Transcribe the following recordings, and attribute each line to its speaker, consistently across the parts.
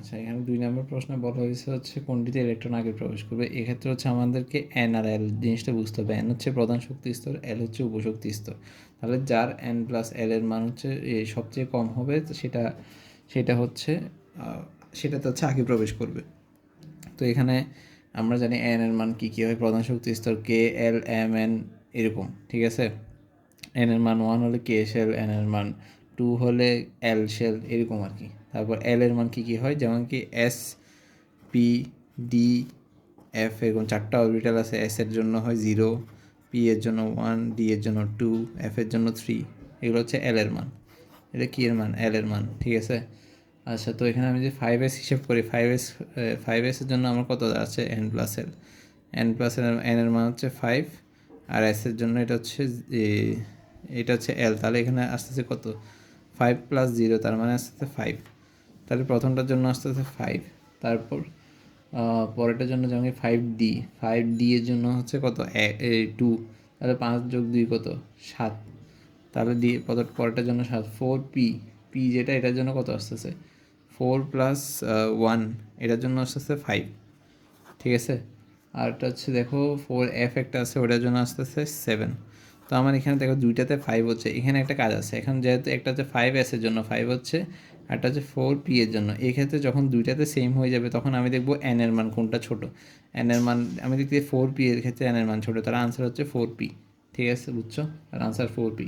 Speaker 1: আচ্ছা, এখানে 2 নম্বর প্রশ্নে বলা হয়েছে হচ্ছে কোনটিতে ইলেকট্রন আগে প্রবেশ করবে। এক্ষেত্রে হচ্ছে আমাদেরকে এন আর এল জিনিসটা বুঝতে হবে। এন হচ্ছে প্রধান শক্তি স্তর, এল হচ্ছে উপশক্তি স্তর। তাহলে যার এন প্লাস এল এর মান হচ্ছে সবচেয়ে কম হবে, তো সেটা হচ্ছে সেটাতে হচ্ছে আগে প্রবেশ করবে। তো এখানে আমরা জানি এন এর মান কী কী হয়। প্রধান শক্তি স্তর কে, এল, এম, এন এরকম, ঠিক আছে। এন এর মান 1 হলে কে শেল, এন এর মান 2 হলে এল শেল, এরকম আর কি। তারপর এল এর মান কী কী হয়, যেমন কি এস, পি, ডি, এফ এরকম 4টা অরবিটাল আছে। এস এর জন্য হয় 0, পি এর জন্য 1, ডি এর জন্য 2, এফ এর জন্য 3। এগুলো হচ্ছে এল এর মান। এটা কী এর মান, এল এর মান, ঠিক আছে। আচ্ছা, তো এখানে আমি যদি 5s হিসেব করি, 5s এর জন্য আমার কত আছে, N plus L. N plus N এর মান হচ্ছে 5, আর এস এর জন্য এটা হচ্ছে এল। তাহলে এখানে আসতেছে কত, 5 + 0, তার মানে আসতেছে 5। তাহলে প্রথমটার জন্য আসতেছে 5। তারপর পরেরটার জন্য যেমন 5d, 5d এর জন্য হচ্ছে কত, 2। তাহলে 5 + 2 কত, 7। তাহলে পরেরটার জন্য 7। 4p, পি যেটা, এটার জন্য কত আসতেছে, 4 + 1, এটার জন্য আসতেছে 5, ঠিক আছে। আর একটা হচ্ছে দেখো 4f একটা আছে, ওটার জন্য আসতেছে 7। তো আমার এখানে দেখো দুইটাতে 5 হচ্ছে। এখানে একটা কাজ আছে, এখন যেহেতু একটা হচ্ছে 5s এর জন্য 5 হচ্ছে, একটা হচ্ছে 4p এর জন্য। এক্ষেত্রে যখন দুইটাতে সেম হয়ে যাবে তখন আমি দেখবো n এর মান কোনটা ছোট। n এর মান আমি দেখছি 4p এর ক্ষেত্রে n এর মান ছোট, তার আনসার হচ্ছে 4p, ঠিক আছে, বুঝছো। আর আনসার 4p।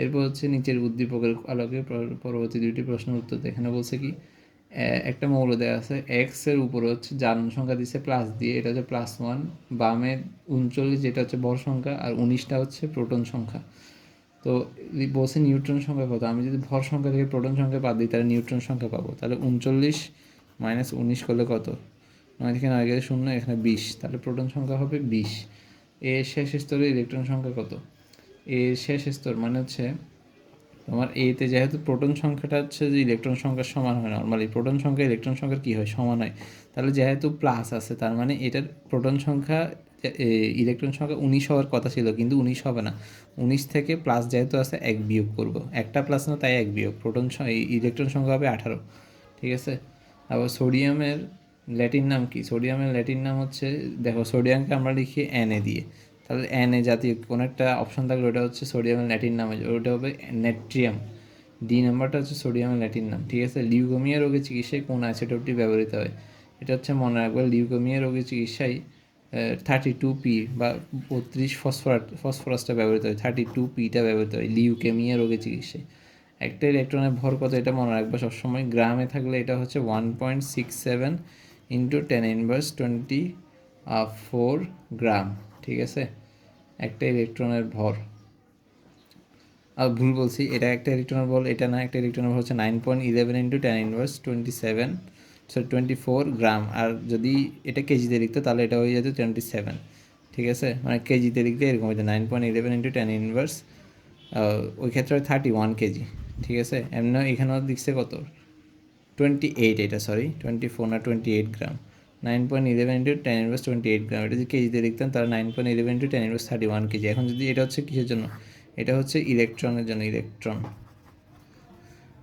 Speaker 1: এরপর হচ্ছে নিচের উদ্দীপকের আলোকে পরবর্তী দুইটি প্রশ্নের উত্তর। এখানে বলছে কি, একটা মৌল দেওয়া আছে, এক্স এর উপরে হচ্ছে জারণ সংখ্যা দিচ্ছে প্লাস দিয়ে, এটা হচ্ছে +1। বামে 39, যেটা হচ্ছে ভর সংখ্যা, আর 19টা হচ্ছে প্রোটন সংখ্যা। তো বলছে নিউট্রন সংখ্যা কত। আমি যদি ভর সংখ্যা থেকে প্রোটন সংখ্যা বাদ দিই তাহলে নিউট্রন সংখ্যা পাবো। তাহলে 39 - 19 করলে কত, 9 থেকে 9 গেলে 0, এখানে 20, তাহলে প্রোটন সংখ্যা হবে 20। এর শেষ স্তরে ইলেকট্রন সংখ্যা কত। এর শেষ স্তর মানে হচ্ছে তোমার এতে যেহেতু প্রোটন সংখ্যাটা হচ্ছে যে ইলেকট্রন সংখ্যার সমান হয়, নর্মালি প্রোটন সংখ্যা ইলেকট্রন সংখ্যার কী হয়, সমান হয়। তাহলে যেহেতু প্লাস আছে, তার মানে এটার প্রোটন সংখ্যা, ইলেকট্রন সংখ্যা 19 হওয়ার কথা ছিল, কিন্তু 19 হবে না। 19 থেকে প্লাস যেহেতু আছে 1 বিয়োগ করব, একটা প্লাস না তাই 1 বিয়োগ, ইলেকট্রন সংখ্যা হবে 18, ঠিক আছে। আবার সোডিয়ামের ল্যাটিন নাম কি, সোডিয়ামের ল্যাটিন নাম হচ্ছে, দেখো সোডিয়ামকে আমরা লিখি Na দিয়ে, তাহলে Na জাতীয় কোনো একটা অপশন থাকলে ওটা হচ্ছে সোডিয়ামের ল্যাটিন নাম, ওটা হবে নেট্রিয়াম। ডি নাম্বারটা হচ্ছে সোডিয়ামের ল্যাটিন নাম, ঠিক আছে। লিউকেমিয়া রোগের চিকিৎসায় কোন আইসোটোপটি ব্যবহৃত হয়। এটা হচ্ছে মনে রাখবে, লিউকেমিয়া রোগের চিকিৎসায় 32p বা 32 ফসফরাসটা ব্যবহৃত হয়, 32pটা ব্যবহৃত হয় লিউকেমিয়া রোগের চিকিৎসায়। একটা ইলেকট্রনের ভর কত, এটা মনে রাখবে সবসময়। গ্রামে থাকলে এটা হচ্ছে 1.67 × 10⁻24 গ্রাম, ঠিক আছে, একটা ইলেকট্রনের ভর। আর ভুল বলছি, এটা একটা ইলেকট্রনের বল, এটা না, একটা ইলেকট্রনের ভর হচ্ছে 9.11 × 10⁻24 গ্রাম। আর যদি এটা কেজিতে লিখতো তাহলে এটা হয়ে যেত 27, ঠিক আছে। মানে কেজিতে লিখলে এরকম হয়েছে 9.11 × 10⁻, ওই ক্ষেত্রে 31 কেজি, ঠিক আছে। এমনি এখানেও দিচ্ছে কত, 28, এটা সরি 24 না 28 গ্রাম। 9.11 × 10⁻28 গ্রাম, এটা যদি কেজিতে লিখতাম তাহলে 9.11 × 10⁻31 কেজি। এখন যদি এটা হচ্ছে কিসের জন্য, এটা হচ্ছে ইলেকট্রনের জন্য, ইলেকট্রন।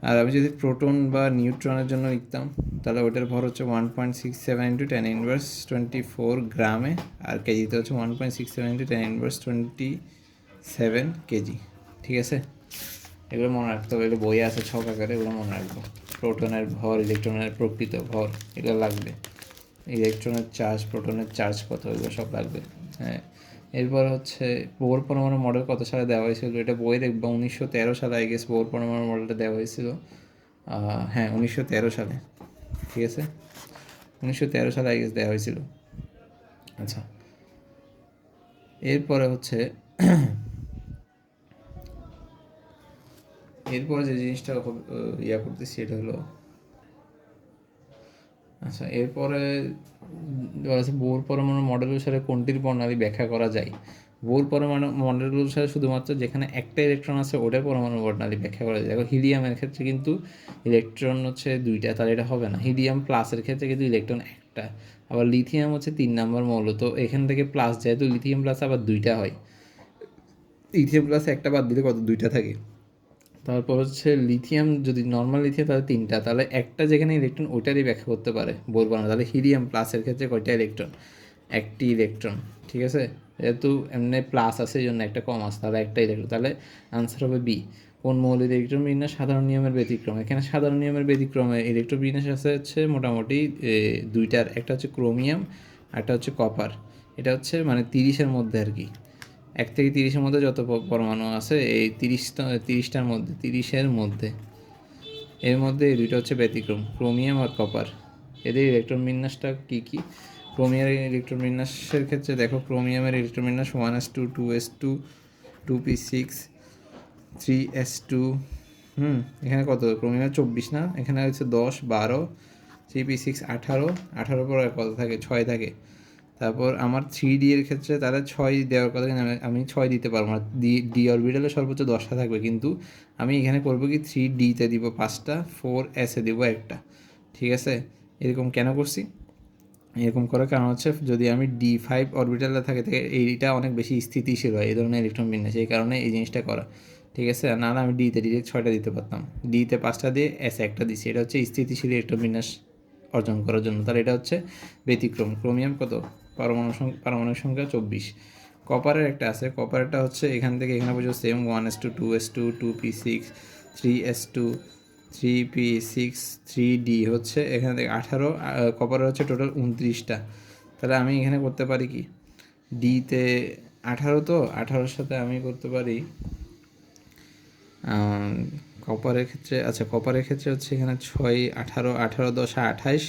Speaker 1: আর আমি যদি প্রোটন বা নিউট্রনের জন্য লিখতাম তাহলে ওটার ভর হচ্ছে 1.67 × 10⁻24 গ্রামে, আর কেজিতে হচ্ছে 1.67 × 10⁻27 কেজি, ঠিক আছে। এগুলো মনে রাখতে হবে, এগুলো বইয়ে আছে ছক আকারে, এগুলো মনে রাখবো। প্রোটনের ভর, ইলেকট্রনের প্রকৃত ভর, এগুলো লাগবে। ইলেকট্রনের চার্জ, প্রোটনের চার্জ কত, এগুলো সব লাগবে, হ্যাঁ। এরপর হচ্ছে বোর পরমাণু মডেল কত সালে দেওয়া হয়েছিল, এটা বইয়ে দেখবো 1913 সালে আই গেস বোর পরমাণু মডেলটা দেওয়া হয়েছিল। হ্যাঁ 1913 সালে, ঠিক আছে, 1913 সালে আই গেস দেওয়া হয়েছিল। আচ্ছা, এরপরে হচ্ছে এরপরে যে জিনিসটা করতেছি সেটা হলো, আচ্ছা এরপরে বোর পরমাণু মডেল অনুসারে কোনটির বর্ণালী ব্যাখ্যা করা যায়। বোর পরমাণু মডেল অনুসারে শুধুমাত্র যেখানে একটা ইলেকট্রন আছে ওটার পরমাণু বর্ণালী ব্যাখ্যা করা যায়। দেখো হিলিয়ামের ক্ষেত্রে কিন্তু ইলেকট্রন হচ্ছে 2টা, তাহলে এটা হবে না। হিলিয়াম প্লাসের ক্ষেত্রে কিন্তু ইলেকট্রন একটা। আবার লিথিয়াম হচ্ছে 3 নম্বর মৌল, তো এখান থেকে প্লাস, যেহেতু লিথিয়াম প্লাস আবার 2টা হয়, লিথিয়াম প্লাস একটা বাদ দিলে কত, 2টা থাকে। তারপর হচ্ছে লিথিয়াম, যদি নর্মাল লিথিয়াম তাহলে 3টা, তাহলে একটা যেখানে ইলেকট্রন ওইটারই ব্যাখ্যা করতে পারে বলবো না। তাহলে হিলিয়াম প্লাসের ক্ষেত্রে কয়টা ইলেকট্রন? একটি ইলেকট্রন, ঠিক আছে। যেহেতু এমনি প্লাস আছে এই জন্য একটা কম আছে, তাহলে একটা ইলেকট্রন, তাহলে আনসার হবে বি। কোন মৌলের ইলেকট্রন বিন্যাস সাধারণ নিয়মের ব্যতিক্রম? এখানে সাধারণ নিয়মের ব্যতিক্রমে ইলেকট্রন বিন্যাস আছে হচ্ছে মোটামুটি দুইটার, একটা হচ্ছে ক্রোমিয়াম, একটা হচ্ছে কপার। এটা হচ্ছে মানে 30-এর মধ্যে আর কি, 1 থেকে 30-এর মধ্যে যত পরমাণু আছে এই 30টার মধ্যে, 30-এর মধ্যে, এর মধ্যে এই দুইটা হচ্ছে ব্যতিক্রম, ক্রোমিয়াম আর কপার। এদের ইলেকট্রন বিন্যাসটা কী কী? ক্রোমিয়ামের ইলেকট্রন বিন্যাসের ক্ষেত্রে দেখো, ক্রোমিয়ামের ইলেকট্রন বিন্যাস 1s2 2s2 2p6 3s2। এখানে কত? ক্রোমিয়ামের 24 না, এখানে হচ্ছে 10 12, 3p6 18, 18 পর আর কত থাকে? 6 থাকে। তারপর আমার 3D এর ক্ষেত্রে তারা 6 দেওয়ার কথা, কিন্তু আমি 6 দিতে পারবো না। ডি অরবিটালে সর্বোচ্চ 10টা থাকবে, কিন্তু আমি এখানে করবো কি 3Dতে দিব 5টা, 4s-এ দিব একটা, ঠিক আছে। এরকম কেন করছি? এরকম করার কারণ হচ্ছে যদি আমি D5 অরবিটালে থাকে এইটা অনেক বেশি স্থিতিশীল হয় এই ধরনের ইলেকট্রন বিন্যাস, এই কারণে এই জিনিসটা করা, ঠিক আছে। আর নাহলে আমি ডিতে ডিরেক্ট 6টা দিতে পারতাম, ডিতে 5টা দিয়ে এসে একটা দিচ্ছি, এটা হচ্ছে স্থিতিশীল ইলেকট্রন বিন্যাস অর্জন করার জন্য। তাহলে এটা হচ্ছে ব্যতিক্রম। ক্রোমিয়াম কত? পারমাণবিক সংখ্যা 24। কপারের একটা আছে, কপারেরটা হচ্ছে এখান থেকে এখানে পর্যন্ত same, 1s2 2s2 2p6 3s2 3p6 3d হচ্ছে এখানে থেকে 18, কপারের হচ্ছে টোটাল 29টা। তাহলে আমি এখানে করতে পারি কি, ডিতে 18, তো 18-এর সাথে আমি করতে পারি কপারের ক্ষেত্রে, আচ্ছা কপারের ক্ষেত্রে হচ্ছে এখানে 6 18 18 10 28,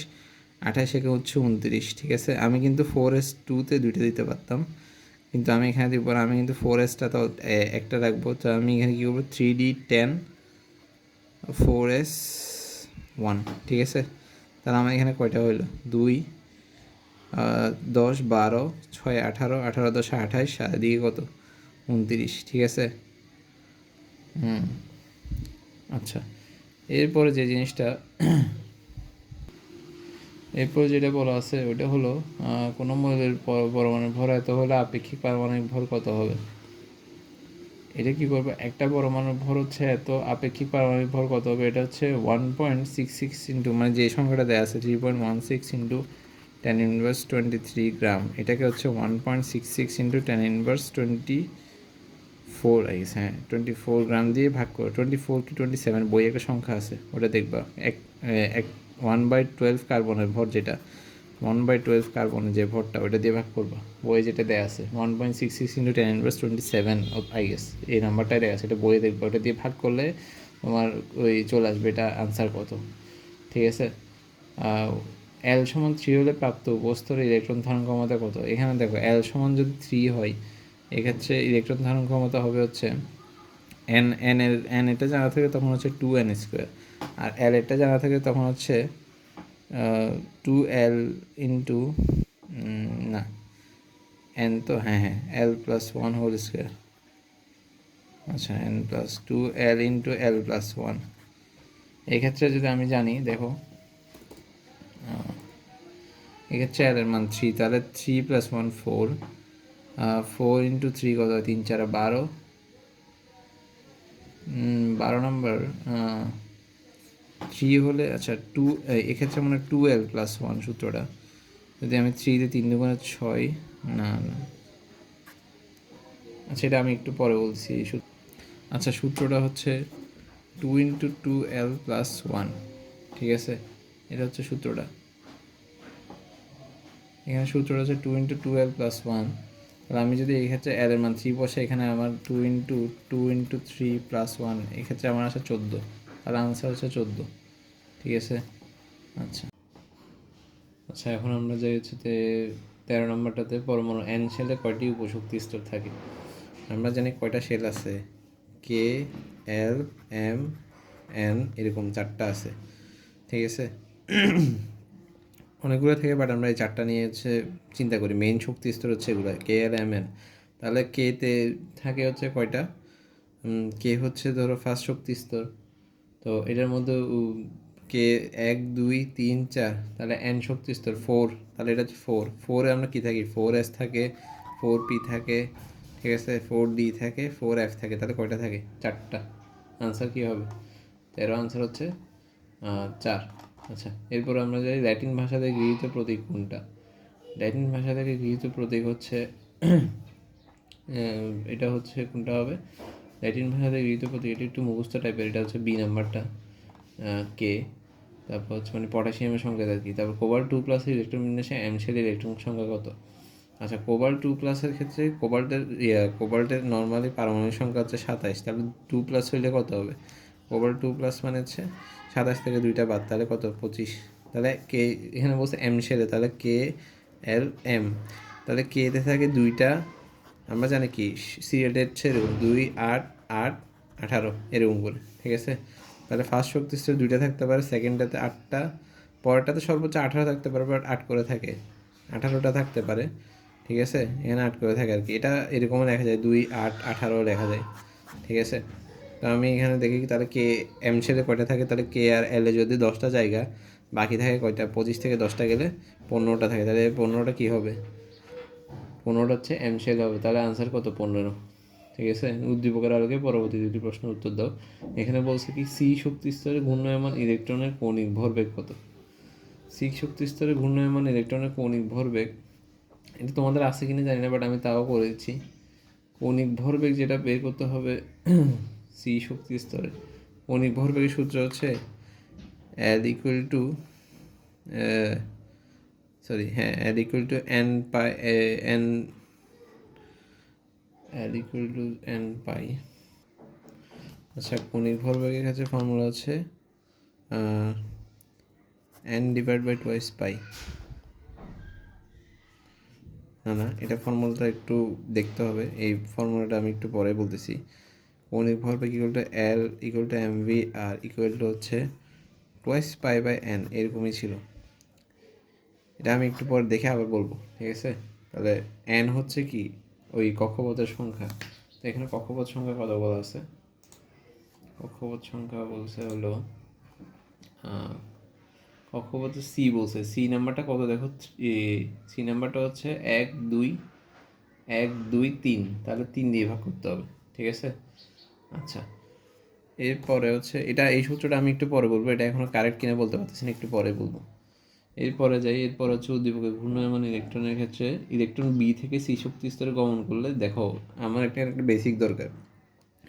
Speaker 1: 28 একে হচ্ছে 29, ঠিক আছে। আমি কিন্তু 4s2-তে দুইটা দিতে পারতাম, কিন্তু আমি এখানে দিব না, আমি কিন্তু 4s-টা তো একটা রাখবো। তো আমি এখানে কী করবো, 3d10 4s1, ঠিক আছে। তাহলে আমার এখানে কয়টা হইলো? 2 10 12 6 18 18 10 28, আর এদিকে কত? 29, ঠিক আছে। আচ্ছা, এরপরে যে জিনিসটা, এরপর যেটা বলা আছে ওটা হলো কোনো মৌলের পরমাণুর ভর এত হলে আপেক্ষিক পারমাণবিক ভর কত হবে? এটা কী করবো, একটা পরমাণুর ভর হচ্ছে এত, আপেক্ষিক পারমাণবিক ভর কত হবে? এটা হচ্ছে 1.66 ইন্টু, মানে যে সংখ্যাটা দেওয়া আছে 3.16 ইন্টু 10⁻23 গ্রাম, এটাকে হচ্ছে 1.66 ইন্টু 10⁻24, হ্যাঁ 24 গ্রাম দিয়ে ভাগ করো। 24 কি 27 বই একটা সংখ্যা আছে ওটা দেখবা, এক 1/12 কার্বনের ভর, যেটা 1/12 কার্বনের যে ভরটা ওটা দিয়ে ভাগ করবা, বইয়ে যেটা দেওয়া আছে 1.66 ইন্টু 10⁻27 আই গেস, এই নাম্বারটাই দেওয়া আছে, এটা বইয়ে দেখবা, ওটা দিয়ে ভাগ করলে তোমার ওই চলে আসবে এটা আনসার কত, ঠিক আছে। এল সমান 3 হলে প্রাপ্ত উপস্তরের ইলেকট্রন ধারণ ক্ষমতা কত? এখানে দেখো এল সমান যদি 3 হয়, এক্ষেত্রে ইলেকট্রন ধারণ ক্ষমতা হবে হচ্ছে এন এটা জানা থাকে তখন হচ্ছে 2n², আর এল এটা জানা থাকে তখন হচ্ছে 2l ইন্টু, না এন তো, হ্যাঁ l+1² আচ্ছা n+2l ইন্টু l+1। এক্ষেত্রে যদি আমি জানি, দেখো এক্ষেত্রে এল এর মান 3, তাহলে 3+1 4, 4 ইন্টু 3 কত? 3 4 12, 12 নম্বর 3 হলে, আচ্ছা 2, এক্ষেত্রে মনে হয় 2l+1 সূত্রটা, যদি আমি 3 দিয়ে 3 দুগুণে 6, না না, আচ্ছা এটা আমি একটু পরে বলছি। আচ্ছা সূত্রটা হচ্ছে 2 ইন্টু 2l+1, ঠিক আছে, এটা হচ্ছে সূত্রটা। এখানে সূত্রটা হচ্ছে 2 ইন্টু 2l+1, তাহলে আমি যদি এই ক্ষেত্রে এল এর মান 3 বসে, এখানে আমার 2 ইন্টু 3+1, এক্ষেত্রে আমার আসে 14, তাহলে আনসার হচ্ছে 14, ঠিক আছে। আচ্ছা আচ্ছা এখন আমরা যে হচ্ছে 13 নম্বরটাতে, পরমাণু এন শেলে কয়টি উপশক্তি স্তর থাকে? আমরা জানি কয়টা শেল আছে, কে এল এম এন, এরকম 4টা আছে, ঠিক আছে। অনেকগুলো থেকে, বাট আমরা এই 4টা নিয়ে হচ্ছে চিন্তা করি, মেইন শক্তি স্তর হচ্ছে এগুলো কে এল এম এন। তাহলে কেতে থাকে হচ্ছে কয়টা, কে হচ্ছে ধরো ফার্স্ট শক্তি স্তর, তো এটার মধ্যে কে 1 2 3 4, তাহলে এন শক্তি স্তর 4, তাহলে এটা হচ্ছে 4 আমরা কী থাকি, 4s থাকে, 4p থাকে, ঠিক আছে, 4d থাকে, 4f থাকে, তাহলে কয়টা থাকে? 4টা, আনসার কী হবে? 13 আনসার হচ্ছে 4। আচ্ছা, এরপর আমরা যাই ল্যাটিন ভাষা থেকে গৃহীত প্রতীক কোনটা? ল্যাটিন ভাষা থেকে গৃহীত প্রতীক হচ্ছে এটা হচ্ছে কোনটা হবে? ল্যাটিন ভাষা থেকে গৃহীত প্রতীক, এটা একটু মুখস্থ টাইপের, এটা হচ্ছে বি নাম্বারটা, কে। তারপর হচ্ছে মানে পটাশিয়ামের সংখ্যা আর কি। তারপর কোবাল্ট 2+ ইলেকট্রন বিন্যাসে এম শেলের ইলেকট্রন সংখ্যা কত? আচ্ছা, কোবাল্ট 2+-এর ক্ষেত্রে কোবাল্টের নর্মালি পারমাণবিক সংখ্যা হচ্ছে 27, তাহলে 2+ হইলে কত হবে? কোবাল্ট 2+ মানে হচ্ছে 27 থেকে 2টা বাদ, তাহলে কত? 25। তাহলে কে এখানে বলছে এম শেলে, তাহলে কে এল এম, তাহলে কেতে থাকে 2টা, আমরা জানি কি সিরিয়ালটা হচ্ছে এরকম 2, 8, 8, 18 এরকম করে, ঠিক আছে? তাহলে ফার্স্ট শক্তি স্তরে 2টা থাকতে পারে, সেকেন্ডটাতে 8টা, পরেরটাতে সর্বোচ্চ 18 থাকতে পারে, বাট 8 করে থাকে, 18টা থাকতে পারে, ঠিক আছে? এখানে 8 করে থাকে আর কি। এটা এরকমও লেখা যায়, 2, 8, 18 লেখা যায়, ঠিক আছে? তো আমি এখানে দেখি কি তাহলে কে এম ছেড়ে কয়টা থাকে, তাহলে কে আর এল এ যদি 10টা জায়গা, বাকি থাকে কয়টা? 25 থেকে 10টা গেলে 15টা থাকে, তাহলে 15টা কী হবে? 15টা হচ্ছে এম শেল হবে, তাহলে আনসার কত? 15। ঠিক আছে, উদ্দীপকের আলোকে পরবর্তী দুটি প্রশ্নের উত্তর দাও। এখানে বলছে কি সি শক্তি স্তরে ঘূর্ণায়মান ইলেকট্রনের কৌণিক ভরবেগ কত? সি শক্তি স্তরে ঘূর্ণায়মান ইলেকট্রনের কৌণিক ভরবেগ, এটা তোমাদের আছে কিনা জানি না, বাট আমি তাও করে দিচ্ছি। কৌণিক ভরবেগ যেটা বের করতে হবে সি শক্তি স্তরে, কৌণিক ভরবেগের সূত্র হচ্ছে L equal to L equal to N pi N L equal to N pi. আচ্ছা, কৌণিক ভরবেগের কাছে ফর্মুলা হচ্ছে N divide by twice pi. না, এটা ফর্মুলাটা একটু দেখতে হবে, এই ফর্মুলাটা আমি একটু পরে বলতেছি। কৌণিক ভরবেগ equal to L equal to M V R equal to হচ্ছে টুয়াইস পাই বাই এন, এরকমই ছিল। এটা আমি একটু পরে দেখে আবার বলবো, ঠিক আছে? তাহলে এন হচ্ছে কি ওই কক্ষপথের সংখ্যা, তো এখানে কক্ষপথ সংখ্যা কত বলা আছে? কক্ষপথ সংখ্যা বলছে হলো কক্ষপথে সি বলছে, সি নাম্বারটা কত দেখো? সি নাম্বারটা হচ্ছে 1, 2, 1, 2, 3, তাহলে 3 দিয়ে ভাগ করতে হবে, ঠিক আছে? আচ্ছা, এরপরে হচ্ছে এটা, এই সূত্রটা আমি একটু পরে বলবো, এটা এখনো কারেক্ট কিনা বলতে পারতেছি না, একটু পরে বলবো। এরপরে যাই, এরপর হচ্ছে উদ্দীপকের ঘূর্ণায়মান ইলেকট্রনের ক্ষেত্রে ইলেকট্রন বি থেকে সি শক্তি স্তরে গমন করলে দেখো, আমার একটা বেসিক দরকার,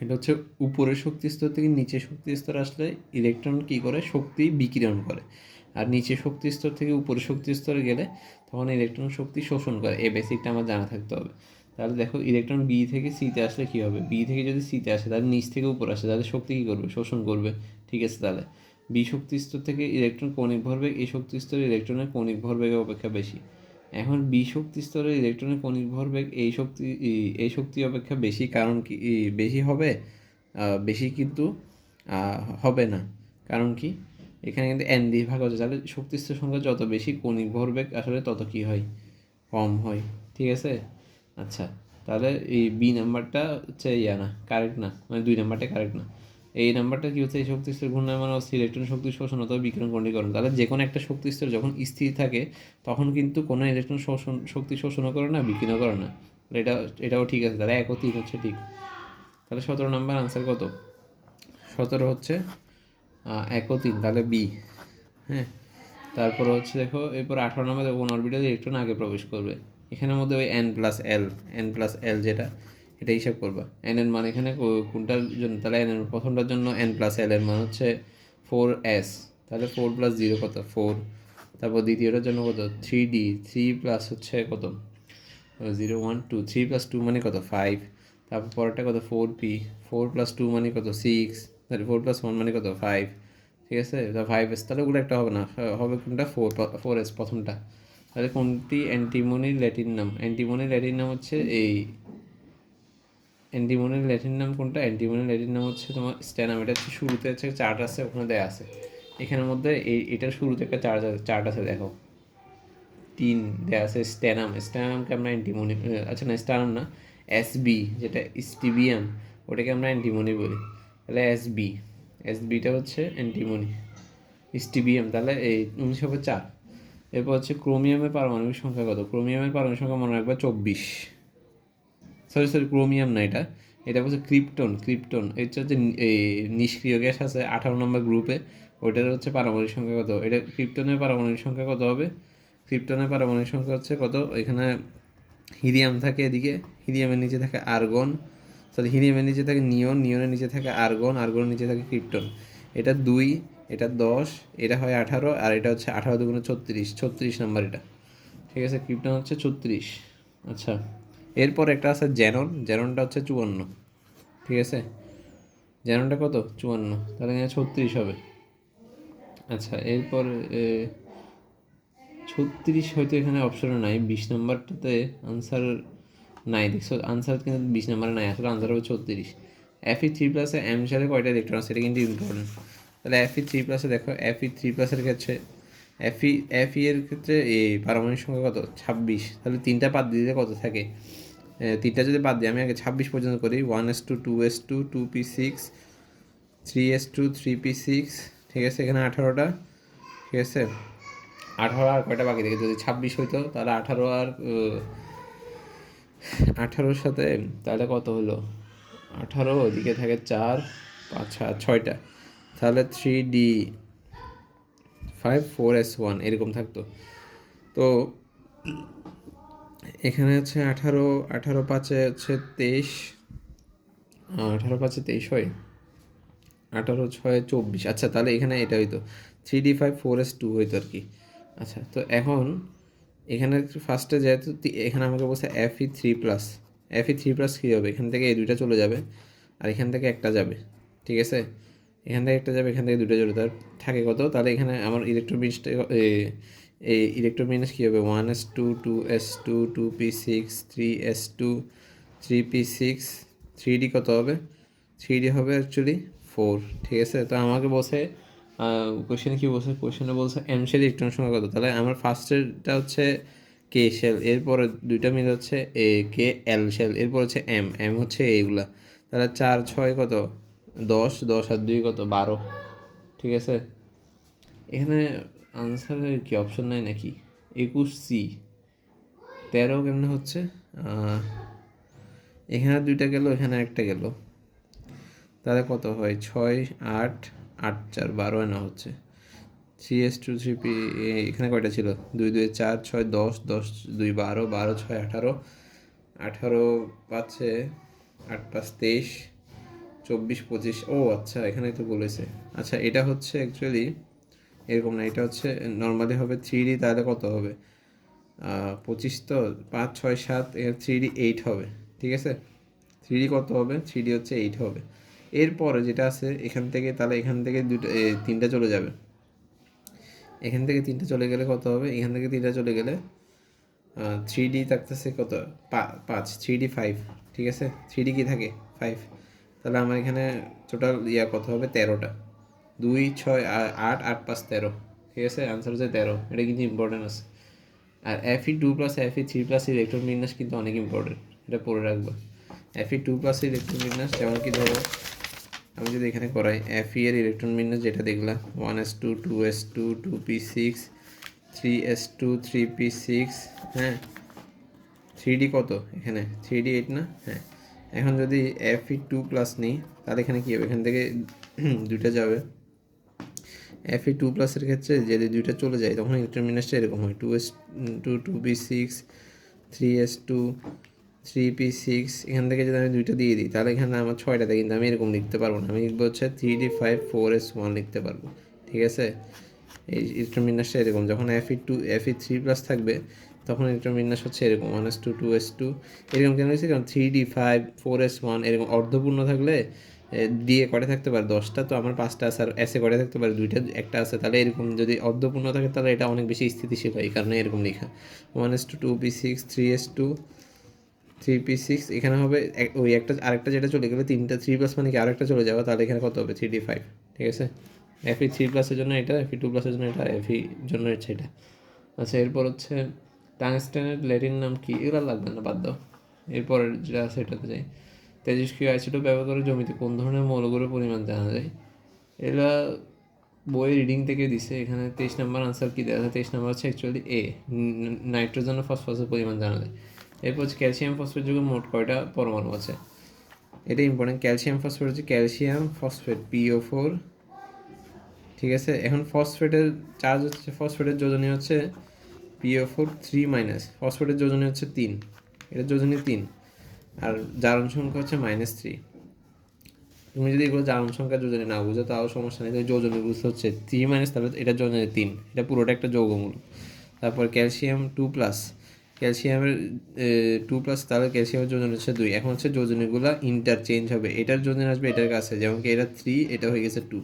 Speaker 1: এটা হচ্ছে উপরের শক্তি স্তর থেকে নিচে শক্তি স্তর আসলে ইলেকট্রন কী করে? শক্তি বিকিরণ করে। আর নিচে শক্তি স্তর থেকে উপরের শক্তি স্তরে গেলে তখন ইলেকট্রন শক্তি শোষণ করে, এই বেসিকটা আমার জানা থাকতে হবে। তাহলে দেখো, ইলেকট্রন বি থেকে সিতে আসলে কী হবে? বি থেকে যদি সিতে আসে, তাহলে নিচ থেকে উপরে আসে, তাহলে শক্তি কী করবে? শোষণ করবে, ঠিক আছে? তাহলে বি শক্তি স্তর থেকে ইলেকট্রন কৌণিক ভরবেগ এই শক্তি স্তরে ইলেকট্রনের কৌণিক ভরবেগের অপেক্ষা বেশি। এখন বি শক্তি স্তরের ইলেকট্রনের কৌণিক ভরবেগ এই শক্তি অপেক্ষা বেশি, কারণ কি বেশি হবে? বেশি কিন্তু হবে না, কারণ কি এখানে কিন্তু এন দিয়ে ভাগ হচ্ছে, তাহলে শক্তি স্তর সংখ্যা যত বেশি কৌণিক ভরবেগ আসলে তত কি হয়? কম হয়, ঠিক আছে? আচ্ছা, তাহলে এই বি নাম্বারটা হচ্ছে না, কারেক্ট না, মানে 2 নাম্বারটা কারেক্ট না। এই নাম্বারটা কি হচ্ছে? এই শক্তি স্তর ঘূর্ণায়মান অবস্থায় ইলেকট্রন শক্তি শোষণ অথবা বিকিরণ ঘনীকরণ। তাহলে যে কোনো একটা শক্তি স্তর যখন স্থির থাকে তখন কিন্তু কোনো ইলেকট্রন শক্তি শোষণও করে না, বিকিরণও করে না। এটাও ঠিক আছে, তাহলে 1 ও 3 হচ্ছে ঠিক। তাহলে 17 নাম্বার আনসার কত? 17 হচ্ছে 1 ও 3, তাহলে বি। হ্যাঁ, তারপর হচ্ছে দেখো, এরপর 18 নম্বর কোন অরবিটালে ইলেকট্রন আগে প্রবেশ করবে? এখানের মধ্যে ওই এন প্লাস এল যেটা, এটা হিসাব করবা। এন এর মান এখানে কোনটার জন্য? তাহলে এন এর প্রথমটার জন্য n+l এর মান হচ্ছে 4s, তাহলে 4+0 কত? 4। তারপর দ্বিতীয়টার জন্য কত? 3d, 3 প্লাস হচ্ছে কত? 0, 1, 2, 3+2 মানে কত? 5। তারপর পরেরটা কত? 4p, 4+2 মানে কত? 6, তাহলে 4+1 মানে কত? 5, ঠিক আছে? তা 5s, তাহলে ওগুলো একটা হবে না, হবে কোনটা? 4s প্রথমটা। তাহলে কোনটি অ্যান্টিমনির ল্যাটিন নাম? অ্যান্টিমনির ল্যাটিন নাম হচ্ছে অ্যান্টিমনির ল্যাটিন নাম কোনটা? অ্যান্টিমনির ল্যাটিন নাম হচ্ছে তোমার স্ট্যানাম। এটা হচ্ছে শুরুতে হচ্ছে চার্ট আছে, ওখানে দেওয়া আছে। এখানের মধ্যে এটার শুরুতে একটা চার্ট আছে, দেখো 3 দেওয়া আছে। স্ট্যানামকে আমরা অ্যান্টিমনি, আচ্ছা না স্ট্যানাম না, এসবি যেটা স্টিবিয়াম, ওটাকে আমরা অ্যান্টিমনি বলি। তাহলে এসবিটা হচ্ছে অ্যান্টিমনি, স্টিবিয়াম তাহলে এই 19 হবে 4। এরপর হচ্ছে ক্রোমিয়ামের পারমাণবিক সংখ্যা কত? ক্রোমিয়ামের পারমাণবিক সংখ্যা মনে রাখবা 24। সরি, ক্রোমিয়াম না, এটা এটা বলছে ক্রিপ্টন এটা হচ্ছে এই নিষ্ক্রিয় গ্যাস আছে 18 নম্বর গ্রুপে, ওইটার হচ্ছে পারমাণবিক সংখ্যা কত, এটা ক্রিপ্টনের পারমাণবিক সংখ্যা কত হবে, ক্রিপ্টনের পারমাণবিক সংখ্যা হচ্ছে কত, এখানে হিলিয়াম থাকে এদিকে, হিলিয়ামের নিচে থাকে আর্গন, সরি হিলিয়ামের নিচে থাকে নিয়নের নিচে থাকে আর্গনের নিচে থাকে ক্রিপ্টন। এটা 2, এটা 10, এটা হয় 18, আর এটা হচ্ছে 18 দুগুণে 36 নাম্বার এটা, ঠিক আছে, ক্রিপ্টন হচ্ছে 36। আচ্ছা, এরপর একটা আছে জ্যাননটা হচ্ছে 54, ঠিক আছে, জ্যাননটা কত 54, তাহলে এখানে 36 হবে। আচ্ছা এরপর 36 হয়তো এখানে অপশনে নাই, 20 নাম্বারটাতে আনসার নাই, দেখছো আনসার কিন্তু 20 নাম্বারে নাই, আসলে আনসার হবে 36। Fe3+ এম শেলে কয়টা ইলেকট্রন আছে, এটা কিন্তু ইম্পর্টেন্ট। তাহলে Fe3+ দেখো, Fe3+ ক্ষেত্রে Fe এর ক্ষেত্রে এই পারমাণবিক সংখ্যা কত 26, তাহলে 3টা বাদ দিলে কত থাকে, 3টা যদি বাদ দিই, আমি আগে 26 পর্যন্ত করি, 1s2 2s2 2p6 3s2 3p6, ঠিক আছে, এখানে 18টা, ঠিক আছে, 18 আর কয়টা বাকি থাকে, যদি 26 হইতো তাহলে 18 আর 18-র সাথে তাহলে কত হলো, 18 ওদিকে থাকে 4 5 6টা, তাহলে 3d5 4s1 এরকম থাকতো। তো এখানে হচ্ছে 18, 18 5 হচ্ছে 23, 18 5 23 হয়, 18 6 24, আচ্ছা তাহলে এখানে এটা হইতো 3d5 4s2 হইতো আর কি। আচ্ছা তো এখন এখানে ফার্স্টে যেহেতু এখানে আমাকে বলছে Fe3+, কী হবে, এখান থেকে এই দুইটা চলে যাবে, আর এখান থেকে একটা যাবে, ঠিক আছে, এখান থেকে একটা যাবে, এখান থেকে দুটো যাবে, তার থাকে কত, তাহলে এখানে আমার ইলেকট্রোমিনসটা এই ইলেকট্রোমিনস কী হবে, 1s2 2s2 2p6 3s2 3p6, 3d কত হবে, 3d হবে অ্যাকচুয়ালি 4, ঠিক আছে। তো আমাকে বলছে কোয়েশ্চেনে কী বলছে, কোয়েশ্চেনে বলছে এম শেল ইলেকট্রন সংখ্যা কত, তাহলে আমার ফার্স্টেরটা হচ্ছে কে শেল, এরপরে দুইটা মিলে হচ্ছে এ কে এল শেল, এরপর হচ্ছে এম হচ্ছে এইগুলা, তাহলে 4 6 কত 10, 10 আর 2 কত 12, ঠিক আছে। এখানে আনসারের কি অপশন নাই নাকি, 21c 13 কেমনে হচ্ছে, এখানে দুইটা গেল, এখানে একটা গেল, তাহলে কত হয় 6 8 8 4 12 না হচ্ছে 3s2 3p, এখানে কয়টা ছিল 2 2 4 6 10 10 2 12 12 6 18, 18 5 8 5 23 24 25, ও আচ্ছা এখানে তো বলেছে। আচ্ছা এটা হচ্ছে অ্যাকচুয়ালি এরকম না, এটা হচ্ছে নর্মালি হবে 3d, তাহলে কত হবে 25, তো 5 6 7, 3d 8 হবে, ঠিক আছে, 3d কত হবে, 3d হচ্ছে 8 হবে। এরপরে যেটা আছে এখান থেকে, তাহলে এখান থেকে দুটো 3টা চলে যাবে, এখান থেকে 3টা চলে গেলে কত হবে, এখান থেকে 3টা চলে গেলে 3d থাকতেছে কত 5, 3d 5, ঠিক আছে, 3d কি থাকে 5, তাহলে আমার এখানে টোটাল কত হবে 13টা, 2 6 8 8 5 13, ঠিক আছে, আনসার হচ্ছে 13, এটা কিন্তু ইম্পর্টেন্ট আছে। আর Fe2+ Fe3+ ইলেকট্রন বিন্যাস কিন্তু অনেক ইম্পর্টেন্ট, এটা পড়ে রাখবো। Fe2+ ইলেকট্রন বিন্যাস যেমন কি ধরো আমি যদি এখানে করাই Fe এর ইলেকট্রন বিন্যাস যেটা দেখলাম 1s2 2s2 2p6 3s2 3p6, হ্যাঁ, 3d কত এখানে 3d 8 না, হ্যাঁ। এখন যদি Fe2+ নিই তাহলে এখানে কী হবে, এখান থেকে দুইটা যাবে, Fe2+ এর ক্ষেত্রে যদি দুইটা চলে যায় তখন ইলেকট্রন বিন্যাসটা এরকম হয় 2s2 2p6 3s2 3p6, এখান থেকে যদি আমি দুইটা দিয়ে দিই তাহলে এখানে আমার 6টাতে, কিন্তু আমি এরকম লিখতে পারবো না, আমি লিখবো হচ্ছে 3d5 4s1 লিখতে পারবো, ঠিক আছে। এই ইলেকট্রন বিন্যাসটা এরকম, যখন Fe3+ থাকবে তখন ইলেকট্রন বিন্যাস হচ্ছে এরকম 1s2 2s2 এরকম, কেন হয়েছে কারণ 3d5 4s1 এরকম অর্ধপূর্ণ থাকলে দিয়ে কয়টা থাকতে পারে 10টা, তো আমার 5টা আছে, আর এসে কয়টা থাকতে পারে 2টা, একটা আছে, তাহলে এরকম যদি অর্ধপূর্ণ থাকে তাহলে এটা অনেক বেশি স্থিতিশীল হয়, এই কারণে এরকম লেখা 1s2 2p6 3s2 3p6, এখানে হবে ওই একটা আরেকটা যেটা চলে গেলে 3টা 3+ মানে কি আরেকটা চলে যাবে, তাহলে এখানে কত হবে 3d5, ঠিক আছে। Fe3+-এর জন্য এটা, Fe2+-এর জন্য এটা, Fe জন্য হচ্ছে এটা। আচ্ছা এরপর হচ্ছে টাংস্টেনের ল্যাটিন নাম কি, এগুলো লাগবে না, বাদ দাও। এরপর যেটা আছে এটাতে যাই, তেজস্ক্রিয় আইসোটোপ ব্যবহার করে জমিতে কোন ধরনের মৌলগুলোর পরিমাণ জানা যায়, এগুলা বইয়ের রিডিং থেকে দিছে। এখানে 23 নম্বর আনসার কী দেওয়া আছে, 23 নম্বর হচ্ছে অ্যাকচুয়ালি নাইট্রোজেন ও ফসফরাসের পরিমাণ জানা যায়। এরপর হচ্ছে ক্যালসিয়াম ফসফেট যুগে মোট কয়টা পরমাণু আছে, এটা ইম্পর্টেন্ট। ক্যালসিয়াম ফসফেট হচ্ছে ক্যালসিয়াম ফসফেট PO4, ঠিক আছে। এখন ফসফেটের চার্জ হচ্ছে, ফসফেটের যোজনী হচ্ছে PO4 3-, ফসফেটের যোজনী হচ্ছে 3, এটা যোজনী 3, আর জারণ সংখ্যা হচ্ছে -3। তুমি যদি এগুলো জারণ সংখ্যা যোজনী না বুঝো তাও সমস্যা নেই, যোজনী বুঝতে হচ্ছে 3-, তাহলে এটা যোজনী 3, এটা পুরোটা একটা যৌগমূলক। তারপর ক্যালসিয়াম 2+, ক্যালসিয়ামের 2+, তাহলে ক্যালসিয়ামের যোজন হচ্ছে 2। এখন হচ্ছে যোজনীগুলো ইন্টারচেঞ্জ হবে, এটার যোজন আসবে এটার কাছে, যেমন কি এটা 3, এটা হয়ে গেছে 2।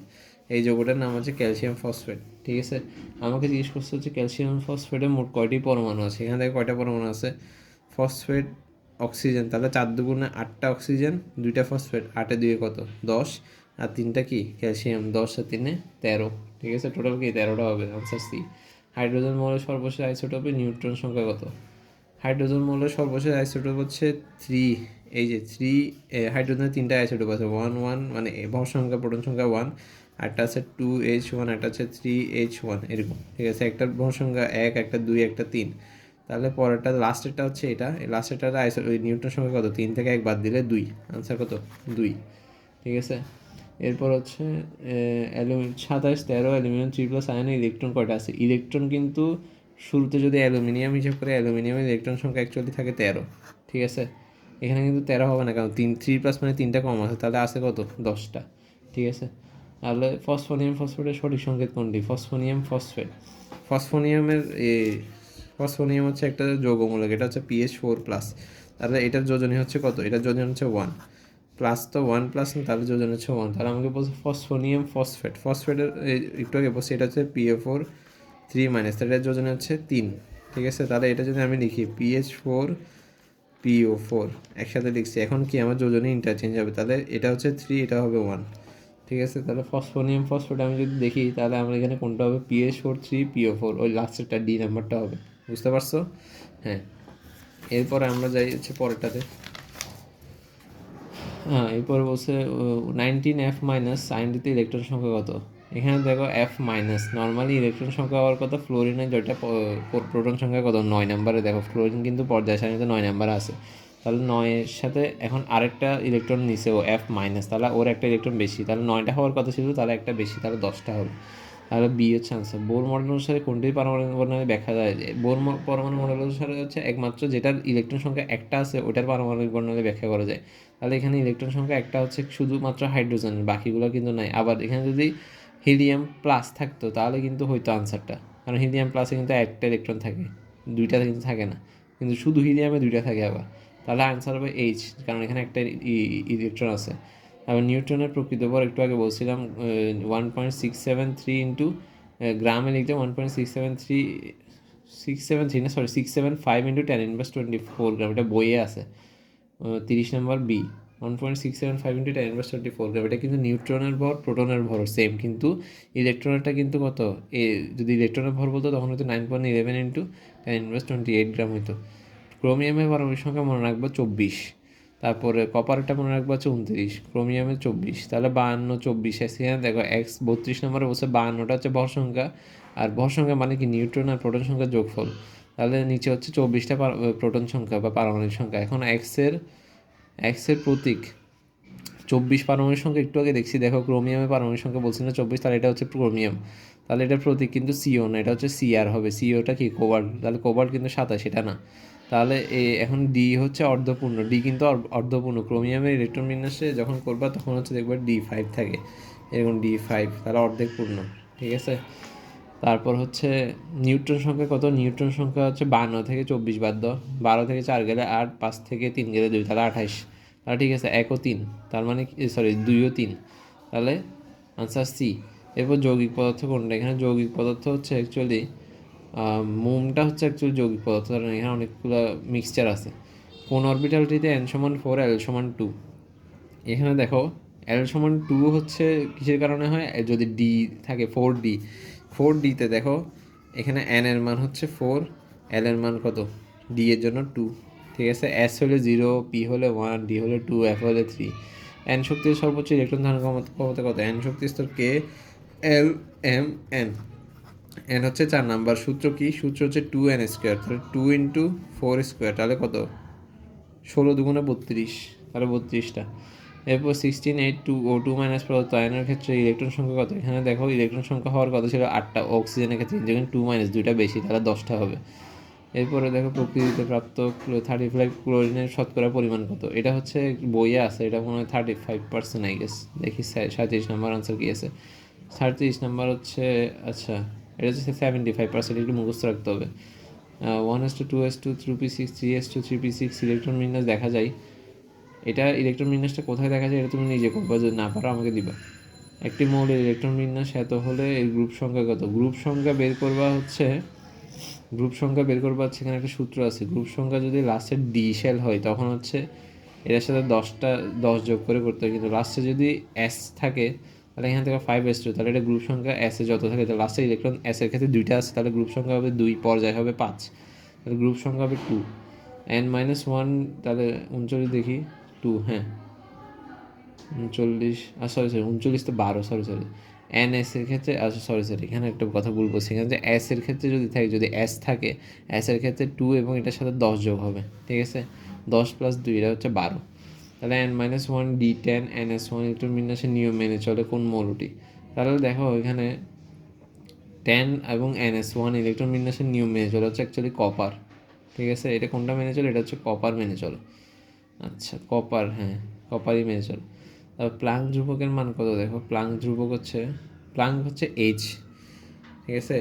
Speaker 1: এই যৌগটার নাম হচ্ছে ক্যালসিয়াম ফসফেট, ঠিক আছে। আমাকে জিজ্ঞেস করতে হচ্ছে ক্যালসিয়াম ফসফেটের মোট কয়টি পরমাণু আছে, এখান থেকে কয়টা পরমাণু আছে। ফসফেট অক্সিজেন, তাহলে 4 দুগুণে 8টা অক্সিজেন, 2টা ফসফেট, 8 2 কত 10, আর 3টা কি ক্যালসিয়াম, 10 আর 3 13, ঠিক আছে। টোটাল কি 13টা হবে, আনসার সি। হাইড্রোজেন মৌলের সর্বশেষ আইসোটোপে নিউট্রন সংখ্যা কত। হাইড্রোজেন মৌলের সর্বশেষ আইসোটোপ হচ্ছে 3, এই যে 3, হাইড্রোজেনের 3টা আইসোটোপ আছে, 1 1, মানে ভর সংখ্যা প্রোটন সংখ্যা 1, একটা আছে 2H1, একটা আছে 3H1, এরকম, ঠিক আছে। একটা ভর সংখ্যা 1, একটা 2, একটা 3। তাহলে পরেরটা লাস্টেরটা হচ্ছে এটা, এই লাস্টেরটা ওই নিউট্রন সংখ্যা কত, 3 থেকে 1 বাদ দিলে 2, আনসার কত 2, ঠিক আছে। এরপর হচ্ছে 27 13 অ্যালুমিনিয়াম 3+ আয়নে ইলেকট্রন কয়টা আছে। ইলেকট্রন কিন্তু শুরুতে যদি অ্যালুমিনিয়াম হিসাব করে, অ্যালুমিনিয়ামের ইলেকট্রন সংখ্যা অ্যাকচুয়ালি থাকে 13, ঠিক আছে। এখানে কিন্তু 13 হবে না, কারণ 3+ মানে 3টা কম আছে, তাহলে আছে কত 10টা, ঠিক আছে। তাহলে ফসফোনিয়াম ফসফেটের সঠিক সংকেত কোনটি। ফসফোনিয়াম ফসফেট, ফসফোনিয়ামের ফসফোনিয়াম হচ্ছে একটা যৌগমূলক, এটা হচ্ছে PH4+, তাহলে এটার যোজনী হচ্ছে কত, এটার যোজনী হচ্ছে 1, প্লাস তো 1+, তাহলে যোজন হচ্ছে 1, তাহলে আমাকে বলছে ফসফোনিয়াম ফসফেট, ফসফেটের একটু আগে বলছি এটা হচ্ছে PO4 3-, তাহলে এটার যোজন হচ্ছে 3, ঠিক আছে। তাহলে এটা যদি আমি লিখি PH4 PO4 একসাথে লিখছি, এখন কি আমার যোজনী ইন্টারচেঞ্জ হবে, তাহলে এটা হচ্ছে 3, এটা হবে 1, ঠিক আছে। তাহলে ফসফোনিয়াম ফসফেট আমি যদি দেখি, তাহলে আমার এখানে কোনটা হবে, PH4 3 PO4, ওই লাস্টেরটা ডি নাম্বারটা হবে, বুঝতে পারছো। হ্যাঁ, এরপরে আমরা যাই হচ্ছে পরেরটাতে। হ্যাঁ, এরপর বলছে 19F- আয়নটিতে ইলেকট্রন সংখ্যা কত। এখানে দেখো F-, নর্মালি ইলেকট্রন সংখ্যা হওয়ার কথা ফ্লোরিনের, যেটা প্রোটন সংখ্যা কত 9 নম্বরে, দেখো ফ্লোরিন কিন্তু পর্যায় সারণীতে 9 নম্বরে আছে, তাহলে 9-এর সাথে এখন আরেকটা ইলেকট্রন নিছে ও F-, তাহলে ওর একটা ইলেকট্রন বেশি, তাহলে 9টা হওয়ার কথা ছিল, তাহলে একটা বেশি, তাহলে 10টা হবে, তাহলে বি হচ্ছে আনসার। বোর মডেল অনুসারে কোনটি পারমাণবিক বর্ণালী ব্যাখ্যা যায়। বোর পরমাণু মডেল অনুসারে হচ্ছে একমাত্র যেটার ইলেকট্রন সংখ্যা একটা আছে ওটার পারমাণবিক বর্ণালী ব্যাখ্যা করা যায়। তাহলে এখানে ইলেকট্রন সংখ্যা একটা হচ্ছে শুধুমাত্র হাইড্রোজেন, বাকিগুলো কিন্তু নাই। আবার এখানে যদি হিলিয়াম প্লাস থাকতো তাহলে কিন্তু হয়তো আনসারটা, কারণ হিলিয়াম প্লাসে কিন্তু একটা ইলেকট্রন থাকে, দুইটা কিন্তু থাকে না, কিন্তু শুধু হিলিয়ামে দুইটা থাকে আবার, তাহলে আনসার হবে এইচ, কারণ এখানে একটা ইলেকট্রন আছে। আবার নিউটনের প্রকৃত ভর একটু আগে বলছিলাম 1.673 ইন্টু গ্রামে লিখতে 1.673 না, সরি 675 ইন্টু 10⁻24 গ্রাম, এটা বইয়ে আছে 30 নম্বর বি। 1.675 ইন্টু 10⁻24 গ্রাম, এটা কিন্তু নিউট্রনের ভর প্রোটনের ভর সেম, কিন্তু ইলেকট্রনেরটা কিন্তু কত, যদি ইলেকট্রনের ভর বলতো তখন হয়তো 9.11 ইন্টু 10⁻28 গ্রাম হইতো। ক্রোমিয়ামের পারমাণবিক সংখ্যা মনে রাখবো 24, তারপরে কপারেরটা মনে রাখবো হচ্ছে 29, ক্রোমিয়ামের 24, তাহলে 52 24 এখানে দেখো এক্স 32 নম্বরে বলছে 52টা হচ্ছে ভর সংখ্যা, আর ভর সংখ্যা মানে কি নিউট্রন আর প্রোটন সংখ্যার যোগফল, তাহলে নিচে হচ্ছে 24টা প্রোটন সংখ্যা বা পারমাণবিক সংখ্যা। এখন এক্সের প্রতীক 24 পারমাণবিক সংখ্যা একটু আগে দেখছি, দেখো ক্রোমিয়ামের পারমাণবিক সংখ্যা বলছি না 24, তাহলে এটা হচ্ছে ক্রোমিয়াম, তাহলে এটার প্রতীক কিন্তু সিও না, এটা হচ্ছে সিআর হবে, সিওটা কি কোবাল্ট, তাহলে কোবাল্ট কিন্তু 27, সেটা না। তাহলে এখন ডি হচ্ছে অর্ধপূর্ণ, ডি কিন্তু অর্ধপূর্ণ, ক্রোমিয়ামের ইলেকট্রন বিন্যাসে যখন করবা তখন হচ্ছে দেখবা D5 থাকে, এরকম D5, তাহলে অর্ধেক পূর্ণ, ঠিক আছে। তারপর হচ্ছে নিউট্রন সংখ্যা কত, নিউট্রন সংখ্যা হচ্ছে 52 থেকে 24 বাদ দাও, 12 থেকে 4 গেলে 8, 5 থেকে 3 গেলে 2, তাহলে 28, তাহলে ঠিক আছে 1 ও 3, তার মানে সরি 2 ও 3, তাহলে আনসার সি। এরপর যৌগিক পদার্থ কোনটা, এখানে যৌগিক পদার্থ হচ্ছে অ্যাকচুয়ালি মোমটা হচ্ছে অ্যাকচুয়ালি যৌগিক পদার্থ, কারণ এখানে অনেকগুলো মিক্সচার আছে। কোন অরবিটালটিতে n=4 l=2, এখানে দেখো l=2 হচ্ছে কিসের কারণে হয়, যদি ডি থাকে 4D, 4Dতে দেখো এখানে n এর মান হচ্ছে 4, l এর মান কত, ডি এর জন্য 2, ঠিক আছে। s হলে 0, p হলে 1, d হলে 2, f হলে 3। n শক্তির সর্বোচ্চ ইলেকট্রন ধারণ ক্ষমতা কত, n শক্তি স্তর কে, l m n, n হচ্ছে 4 নাম্বার, সূত্র কি, সূত্র হচ্ছে 2n², তাহলে 2 × 4², তাহলে কত 16 2 × 32, তাহলে 32টা। এরপর 16 H2O2 মাইনাস প্রদত্ত আয়নের ক্ষেত্রে ইলেকট্রন সংখ্যা কত? এখানে দেখো ইলেকট্রন সংখ্যা হওয়ার কথা ছিল 8টা, অক্সিজেনের ক্ষেত্রে যেখানে 2 মাইনাস 2টা বেশি, তাহলে 10টা হবে। এরপরে দেখো প্রকৃতিতে প্রাপ্ত 35 ক্লোরিনের শতকরা পরিমাণ কত? এটা হচ্ছে বইয়ে আছে, এটা মনে হয় 35% আই গেস। দেখি 37 নম্বর আনসার কি আছে। 37 নম্বর হচ্ছে, আচ্ছা এটা হচ্ছে 75%, একটু মুখস্থ রাখতে হবে। 1:2:2 3p6 3:2 3p6 ইলেকট্রন বিন্যাস দেখা যায়। এটা ইলেকট্রন বিন্যাসটা কোথায় দেখা যায় এটা তুমি নিজে করবা, যদি না পারো আমাকে দিবা। একটি মৌলের ইলেকট্রন বিন্যাস এত হলে এর গ্রুপ সংখ্যা কত? গ্রুপ সংখ্যা বের করবা হচ্ছে এখানে একটা সূত্র আছে। গ্রুপ সংখ্যা যদি লাস্টের ডি শেল হয় তখন হচ্ছে এটার সাথে 10 যোগ করে করতে হয়, কিন্তু লাস্টে যদি এস থাকে তাহলে এখান থেকে 5s2, তাহলে এটা গ্রুপ সংখ্যা এসে যত থাকে, তাহলে লাস্টের ইলেকট্রন এস এর ক্ষেত্রে 2টা আছে, তাহলে গ্রুপ সংখ্যা হবে 2, পর্যায় হবে 5, তাহলে গ্রুপ সংখ্যা হবে 2 n-1, তাহলে 39 দেখি 2, হ্যাঁ 39, সরি 39 তো 12, সরি এন এস এর ক্ষেত্রে, আচ্ছা সরি এখানে একটা কথা ভুল বলছি, এখানে যে এস এর ক্ষেত্রে যদি এস থাকে, এস এর ক্ষেত্রে 2 এবং এটার সাথে 10 যোগ হবে, ঠিক আছে? 10 + 2 এটা হচ্ছে 12, তাহলে n-1 d10 ns1 ইলেকট্রন বিন্যাসের নিয়ম মেনে চলে কোন মৌলটি? তাহলে দেখো এখানে 10 এবং ns1 ইলেকট্রন বিন্যাসের নিয়ম মেনে চলে হচ্ছে অ্যাকচুয়ালি কপার, ঠিক আছে? এটা কোনটা মেনে চলে? এটা হচ্ছে কপার মেনে চলে। আচ্ছা কপার, হ্যাঁ কপারই মেনে চলে। তারপর প্লাঙ্ক ধ্রুবকের মান কত? দেখো প্লাঙ্ক হচ্ছে এইচ, ঠিক আছে?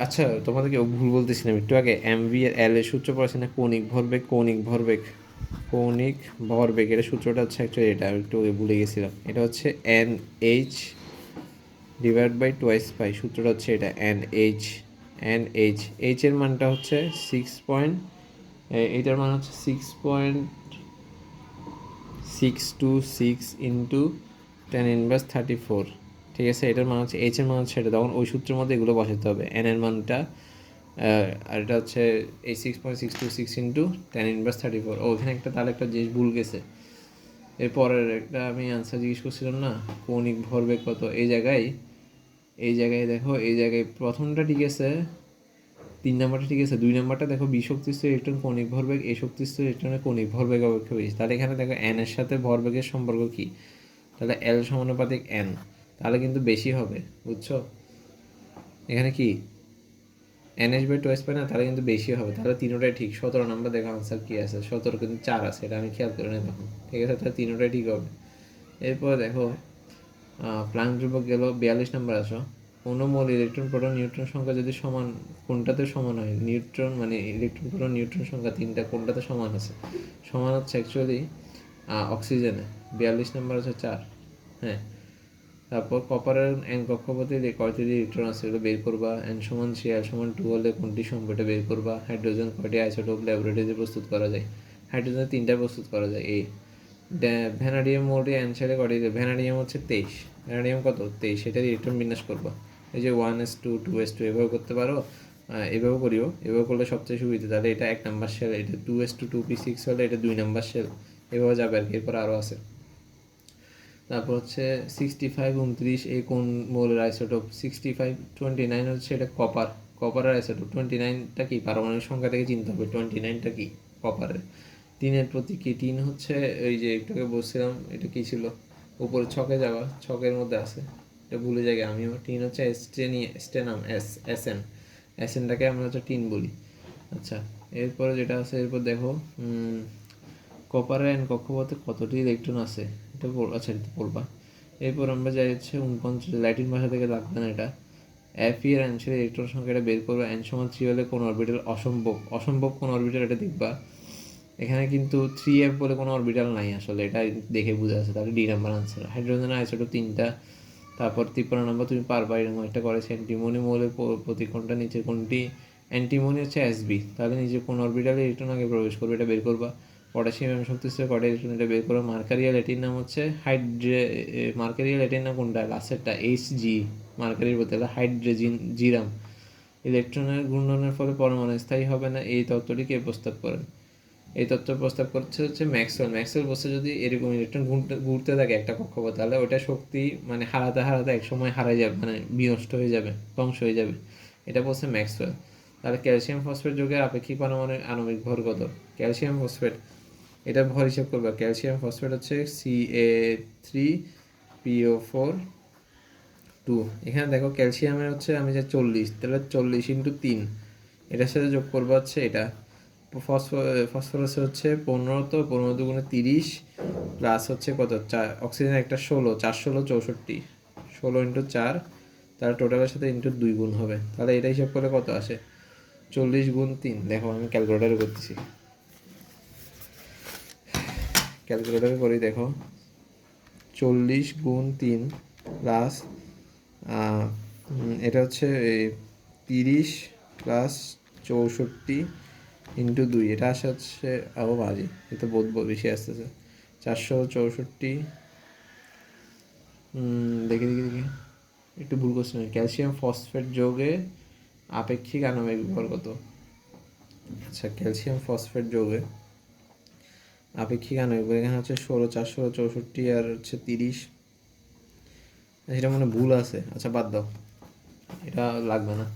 Speaker 1: আচ্ছা তোমাদেরকে ভুল বলতেছিলাম একটু আগে, এমভি এর এল এর সূত্র পড়াছি না, কৌণিক ভরবেগ এটা সূত্রটা হচ্ছে অ্যাকচুয়ালি এটা, আমি একটু আগে ভুলে গেছিলাম। এটা হচ্ছে NH/2π, সূত্রটা হচ্ছে এটা এইচ এর মানটা হচ্ছে 6 এইটার মান হচ্ছে 6.626 ইন্টু 10⁻34, ঠিক আছে? এটার মান হচ্ছে এইচ এর মান হচ্ছে এটা, তখন ওই সূত্রের মধ্যে এগুলো বসাতে হবে। এন এর মানটা আর এটা হচ্ছে এই 6.626 ইন্টু 10⁻34। ওখানে একটা তাহলে একটা জিনিস ভুল গেছে। এরপরের একটা আমি আনসার জিজ্ঞেস করছিলাম না, কৌণিক ভরবেগ কত? এই জায়গায় দেখো, এই জায়গায় প্রথমটা ঠিক আছে, 3 নাম্বারটা ঠিক আছে, 2 নাম্বারটা দেখো বিশক্তিস্থ ইলেকট্রন কৌণিক ভরবেগ, এই শক্তিস্থ ইলেকট্রনের কৌণিক ভরবেগ অপেক্ষা বেশি। তাহলে এখানে দেখো এন এর সাথে ভরবেগের সম্পর্ক কি? তাহলে এল সমানুপাতিক এন, তাহলে কিন্তু বেশি হবে, বুঝছো? এখানে কি NH/2s পাই না, তাহলে কিন্তু বেশি হবে, তাহলে তিনোটাই ঠিক। 17 নাম্বার দেখো আনসার কি আছে, 17 কিন্তু 4 আছে, এটা আমি খেয়াল করে নিই তখন, ঠিক আছে? তাহলে তিনোটাই ঠিক হবে। এরপর দেখো প্লাঙ্ক ধ্রুবক গেল। 42 নাম্বার আসো, কোনো মৌল ইলেকট্রন প্রোটন নিউট্রন সংখ্যা যদি সমান, কোনটাতে সমান হয়? নিউট্রন মানে ইলেকট্রন প্রোটন নিউট্রন সংখ্যা তিনটা, কোনটাতে সমান আছে? সমান হচ্ছে অ্যাকচুয়ালি অক্সিজেনে। 42 নাম্বার হচ্ছে 4, হ্যাঁ। তারপর কপারের এন কক্ষপথে কয়টি ইলেকট্রন আছে এগুলো বের করবা। n=3 l=2 হলে কোনটি সম্ভব এটা বের করবা। হাইড্রোজেন কয়টি আইসোটোপ ল্যাবরেটরিতে প্রস্তুত করা যায়? হাইড্রোজেন 3টা প্রস্তুত করা যায়। ভ্যানাডিয়াম মৌলটি অ্যান শেলে কয়টি? ভ্যানাডিয়াম হচ্ছে 23, ভ্যানাডিয়াম কত? 23, সেটার ইলেকট্রন বিন্যাস করবা। এই যে 1s2 2s2 এভাবে করতে পারো, এভাবে করিও, এভাবে করলে সবচেয়ে সুবিধা। তাহলে এটা 1 নাম্বার শেল, এটা 2s2 2p6 হলে এটা 2 নাম্বার শেল, এভাবে যাবে আর কি। এরপর আরও আছে। তারপর হচ্ছে 65 29 এই কোন মৌলের আইসোটোপ? 65 29 হচ্ছে এটা কপারের আইসোটোপ। 29টা কি? পারমাণবিক সংখ্যা থেকে চিনতে হবে 29টা কি কপারের। তিনের প্রতীক কি? তিন হচ্ছে এই যে একটু আগে বলছিলাম, এটা কি ছিল? উপরে ছকে যাওয়া, ছকের মধ্যে আছে, এটা ভুলে যাই আমিও। তিন হচ্ছে স্টেনাম, এসএনটাকে আমরা হচ্ছে টিন বলি। আচ্ছা এরপরে যেটা আছে, এরপর দেখো কপারের এন কক্ষপথে কতটি ইলেকট্রন আছে এটা আচ্ছা এটা পড়বা। এরপর আমরা যাই হচ্ছে 49, ল্যাটিন ভাষা থেকে লাগবে না এটা। এফ এর অ্যান্সারে ইলেকট্রন সংখ্যাটা বের করবা। n=3 হলে কোন অরবিটাল অসম্ভব কোন অরবিটাল এটা দেখবা। এখানে কিন্তু 3f বলে কোনো অরবিটাল নাই আসলে, এটা দেখে বোঝা যাচ্ছে। তাহলে D number answer. Hydrogen isotope 3টা। তারপর 53 নম্বর তুমি পারবা, এরকম একটা করেছে। অ্যান্টিমনি মৌলের প্রতীক কোনটা? নিচে কোনটি? অ্যান্টিমনি হচ্ছে এসবি, তাহলে নিচে কোন অরবিটালে ইলেকট্রন আগে প্রবেশ করবে এটা বের করবা। পটাশিয়াম এবং শক্তিস্তর কয়টা ইলেকট্রন এটা বের করবা। মার্কারিয়াল এটির নাম হচ্ছে মার্কারিয়াল এটির নাম কোনটা? লাস্টেরটা Hg, মার্কারির বলতে গেলে হাইড্রোজিন জিরাম। ইলেকট্রনের ঘূর্ণনের ফলে পরমাণু স্থায়ী হবে না, এই তত্ত্বটি কে প্রস্তাব করেন? এই তত্ত্ব প্রস্তাব করছে হচ্ছে ম্যাক্সওয়েল বলছে যদি এরকম ইলেকট্রন ঘুরতে থাকে একটা কক্ষপথে, তাহলে ওটা শক্তি মানে হারাতে এক সময় হারাই যাবে, মানে বিনষ্ট হয়ে যাবে, ধ্বংস হয়ে যাবে, এটা বলছে ম্যাক্সওয়েল। তাহলে ক্যালসিয়াম ফসফেট যৌগের আপেক্ষিক পারমাণবিক আণবিক ভর কত? ক্যালসিয়াম ফসফেট এটা ভর হিসাব করবা। ক্যালসিয়াম ফসফেট হচ্ছে Ca3PO4 2। এখানে দেখো ক্যালসিয়ামের হচ্ছে আমি যে 40, তাহলে 40 × 3 এটার সাথে যোগ করবো হচ্ছে এটা। ফসফরাস হচ্ছে 15, তো 15×3 প্লাস হচ্ছে কত, অক্সিজেন একটা 16, 4 16 64, 16 × 4, তাহলে টোটালের সাথে ×2 গুণ হবে। তাহলে এটা হিসাব করলে কত আসে, 40 × 3। দেখো আমি ক্যালকুলেটারে করতেছি, ক্যালকুলেটারে করি। দেখো 40 × 3 প্লাস এটা হচ্ছে 30 প্লাস 64 × 2, এটা আসে হচ্ছে আরও বাজে, এটা বহুত বেশি আসতেছে, 464। দেখি দেখি দেখি, একটু ভুল করছি না। ক্যালসিয়াম ফসফেট যোগে আপেক্ষিক আণবিক ভর কত? আচ্ছা, ক্যালসিয়াম ফসফেট যোগে আপেক্ষিক আণবিক ভর এখানে হচ্ছে 16, 464 আর হচ্ছে 30। এটা মনে ভুল আছে, আচ্ছা বাদ দাও, এটা লাগবে না।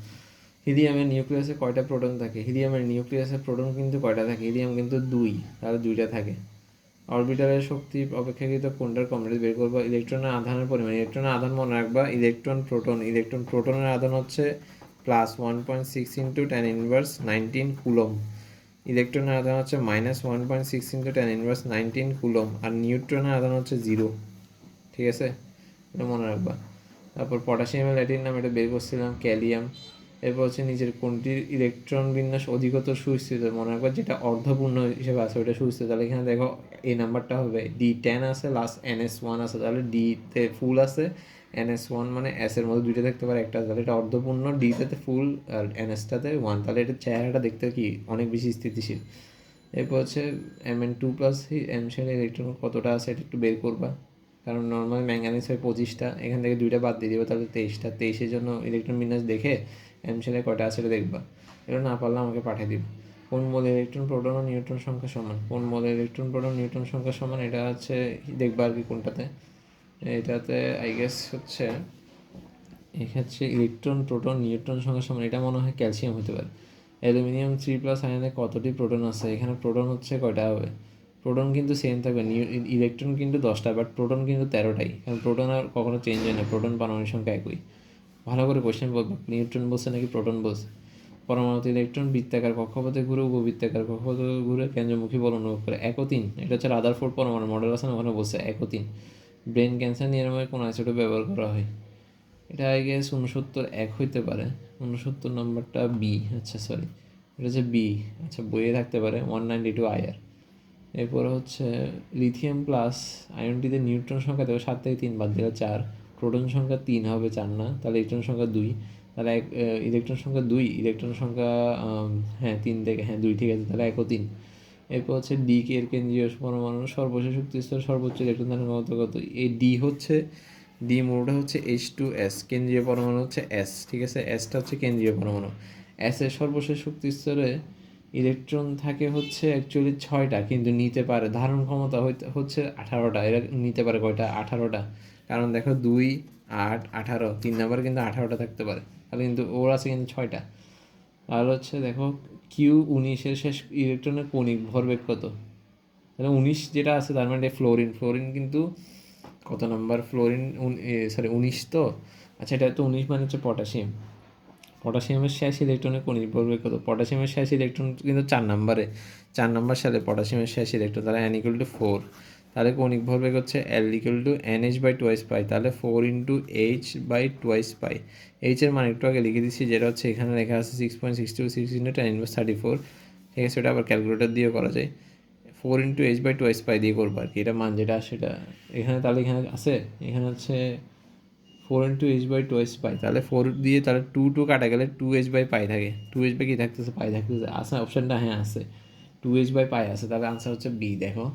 Speaker 1: হিলিয়ামের নিউক্লিয়াসে কয়টা প্রোটন থাকে? হিলিয়ামের নিউক্লিয়াসে প্রোটন কিন্তু কয়টা থাকে? হিলিয়াম কিন্তু 2, তাহলে 2টা থাকে। অরবিটালের শক্তি অপেক্ষাকৃত কোনটার কম, বের করবো। ইলেকট্রনের আধানের পরিমাণ, ইলেকট্রনের আধান মনে রাখবা, প্রোটনের আধান হচ্ছে +1.6 × 10⁻19 কুলম। ইলেকট্রনের আধান হচ্ছে -1.6 × 10⁻19 কুলম। আর নিউট্রনের আধান হচ্ছে 0। ঠিক আছে, এটা মনে রাখবা। তারপর পটাশিয়ামের ল্যাটিন নাম এটা বের করছিলাম, ক্যালিয়াম। এরপর হচ্ছে নিচের কোনটির ইলেকট্রন বিন্যাস অধিকতর সুস্থিত, মনে রাখবা যেটা অর্ধপূর্ণ হিসেবে আছে ওইটা সুস্থিত। তাহলে এখানে দেখো এই নাম্বারটা হবে D10 আছে, লাস্ট NS1 আছে, তাহলে D-তে ফুল আছে, NS1 মানে S এর মধ্যে 2টা থাকতে পারে, একটা, তাহলে এটা অর্ধপূর্ণ। D-টাতে ফুল আর NS-টাতে 1, তাহলে এটা চেহারাটা দেখতে কি অনেক বেশি স্থিতিশীল। এরপর হচ্ছে Mn2+ এম শেলে ইলেকট্রন কতটা আছে এটা একটু বের করবা, কারণ নর্মাল ম্যাঙ্গানিজ হয় 25টা, এখান থেকে 2টা বাদ দিয়ে দিবে, তাহলে 23টা। 23-এর জন্য ইলেকট্রন বিন্যাস দেখে এম শেলে কয়টা আছে এটা দেখবা। এটা না পারলে আমাকে পাঠিয়ে দিবে। কোন মোলে ইলেকট্রন প্রোটন ও নিউট্রন সংখ্যা সমান? কোন মোলে ইলেকট্রন প্রোটন নিউট্রন সংখ্যা সমান, এটা হচ্ছে দেখবা আর কি কোনটাতে। এটাতে আই গেস হচ্ছে এক্ষেত্রে ইলেকট্রন প্রোটন নিউট্রন সংখ্যা সমান, এটা মনে হয় ক্যালসিয়াম হতে পারে। অ্যালুমিনিয়াম 3+ আয়নে কতটি প্রোটন আছে? এখানে প্রোটন হচ্ছে কয়টা হবে? প্রোটন কিন্তু সেম থাকবে, ইলেকট্রন কিন্তু 10টা, বাট প্রোটন কিন্তু 13টাই, কারণ প্রোটন আর কখনো চেঞ্জ হয় না, প্রোটন পারমাণবিক সংখ্যা একই। ভালো করে কোশ্চেন বলবো, নিউট্রন বলছে নাকি প্রোটন বলছে। পরমাণুতে ইলেকট্রন বৃত্তাকার কক্ষপথে ঘুরে, উপবৃত্তাকার কক্ষপথে ঘুরে কেন্দ্রমুখী বল অনুভব করে। 1 ও 3, এটা হচ্ছে রাদারফোর্ড পরমাণু মডেল আছে না, ওখানে বলছে 1 ও 3। ব্রেন ক্যান্সার নিরাময়ে কোন আইসোটোপ ব্যবহার করা হয়? এটা আই গেস 69 হইতে পারে, 69 নম্বরটা বি। আচ্ছা সরি, এটা হচ্ছে বি। আচ্ছা বইয়ে থাকতে পারে 192 IR। এরপর হচ্ছে লিথিয়াম প্লাস আয়নটিতে নিউট্রন সংখ্যা দেবো 7 থেকে 3 বাদ দিলে 4, প্রোটন সংখ্যা 3 হবে, 4 না, তাহলে ইলেকট্রন সংখ্যা 2, তাহলে ইলেকট্রন সংখ্যা 2, ইলেকট্রন সংখ্যা হ্যাঁ 3 থেকে, হ্যাঁ 2 ঠিক আছে, তাহলে 1 ও 3। এরপর হচ্ছে ডি কে এর কেন্দ্রীয় পরমাণুর সর্বশেষ শক্তি স্তর সর্বোচ্চ ইলেকট্রন ধারণ ক্ষমতা কত? এই ডি হচ্ছে, ডি মোড়টা হচ্ছে H2S, কেন্দ্রীয় পরমাণু হচ্ছে S, ঠিক আছে, এসটা হচ্ছে কেন্দ্রীয় পরমাণু। এস এর সর্বশেষ শক্তি স্তরে ইলেকট্রন থাকে হচ্ছে অ্যাকচুয়ালি 6টা, কিন্তু নিতে পারে ধারণ ক্ষমতা হচ্ছে 18টা। এরা নিতে পারে কয়টা? 18টা। কারণ দেখো 2, 8, 18, 3 নাম্বার কিন্তু 18টা থাকতে পারে, তাহলে কিন্তু ওর আছে কিন্তু 6টা। তাহলে হচ্ছে দেখো Q19-এর শেষ ইলেকট্রনের কৌণিক ভরবেগ কত? তাহলে 19 যেটা আছে তার মানে ফ্লোরিন, ফ্লোরিন কিন্তু কত নাম্বার? ফ্লোরিন সরি 19 তো। আচ্ছা এটা তো 19 মানে হচ্ছে পটাশিয়াম। পটাশিয়ামের শেষ ইলেকট্রনের কৌণিক ভরবেগ কত? পটাশিয়ামের শেষ ইলেকট্রন কিন্তু 4 নাম্বারে, 4 নাম্বার সালে পটাশিয়ামের শেষ ইলেকট্রন, তাহলে N = 4। তাহলে কৌণিক ভরবেগ হচ্ছে L = NH/2π, তাহলে 4 × H/2π। এইচ এর মান একটু আগে লিখে দিচ্ছি, যেটা হচ্ছে এখানে লেখা আছে 6.626 × 10⁻34। ঠিক আছে, ওটা আবার ক্যালকুলেটর দিয়েও করা যায়। 4 × H/2π দিয়ে করবো আর কি, এটা মান যেটা সেটা এখানে, তাহলে এখানে আছে, এখানে হচ্ছে 4 × H/2π, তাহলে 4 দিয়ে তাহলে 2 কাটা গেলে 2H/π থাকে, 2H/π কি থাকতেছে? পাই থাকতেছে, আছে অপশানটা, হ্যাঁ আছে, 2H/π আছে, তাহলে আনসার হচ্ছে বি। দেখো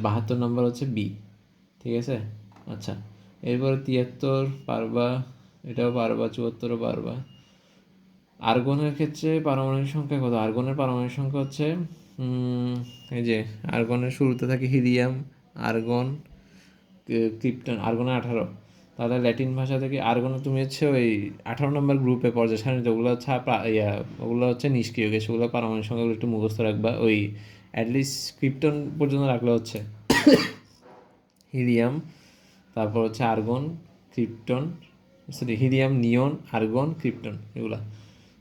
Speaker 1: 72 নম্বর হচ্ছে বি। ঠিক আছে, আচ্ছা এরপর 73 পারবা, এটাও পারবা, 74ও পারবা। আর্গনের ক্ষেত্রে পারমাণবিক সংখ্যা কত? আর্গনের পারমাণবিক সংখ্যা হচ্ছে এই যে আর্গনের শুরুতে থাকে হিলিয়াম, আর্গন, ক্রিপ্টন, আর্গনে 18, তাহলে ল্যাটিন ভাষা থেকে আর্গন তুমি হচ্ছে ওই 18 নম্বর গ্রুপে পর্যায় সারণীতে ওগুলো হচ্ছে ওগুলো হচ্ছে নিষ্ক্রিয় গ্যাস, ওগুলো পারমাণবিক সংখ্যাগুলো একটু মুখস্থ রাখবা, ওই অ্যাটলিস্ট ক্রিপ্টন পর্যন্ত রাখলে হচ্ছে হিলিয়াম, তারপর হচ্ছে আর্গন, ক্রিপ্টন, সরি হিলিয়াম, নিয়ন, আর্গন, ক্রিপ্টন, এগুলা